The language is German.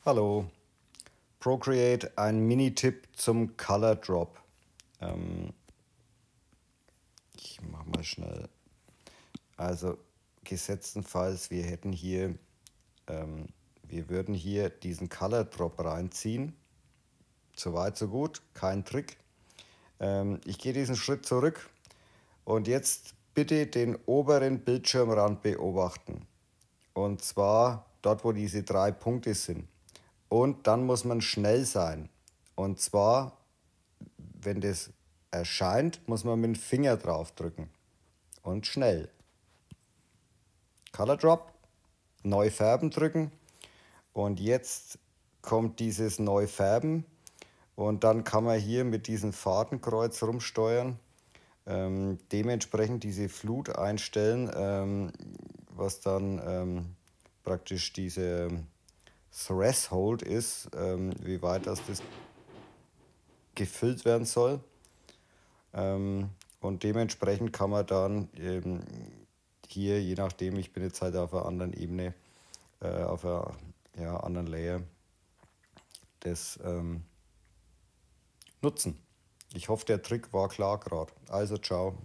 Hallo, Procreate, ein Mini-Tipp zum Color Drop. Ähm, Ich mache mal schnell. Also gesetztenfalls, wir würden hier diesen Color Drop reinziehen. So weit, so gut, kein Trick. Ich gehe diesen Schritt zurück und jetzt bitte den oberen Bildschirmrand beobachten. Und zwar dort, wo diese 3 Punkte sind. Und dann muss man schnell sein. Und zwar, wenn das erscheint, muss man mit dem Finger drauf drücken. Und schnell. Color Drop, neu färben drücken. Und jetzt kommt dieses neu färben. Und dann kann man hier mit diesem Fadenkreuz rumsteuern. Dementsprechend diese Flut einstellen, was dann praktisch diese Threshold ist, wie weit das gefüllt werden soll. Und dementsprechend kann man dann hier, je nachdem, ich bin jetzt halt auf einer anderen Ebene, auf einer anderen Layer, das nutzen. Ich hoffe, der Trick war klar gerade. Also ciao.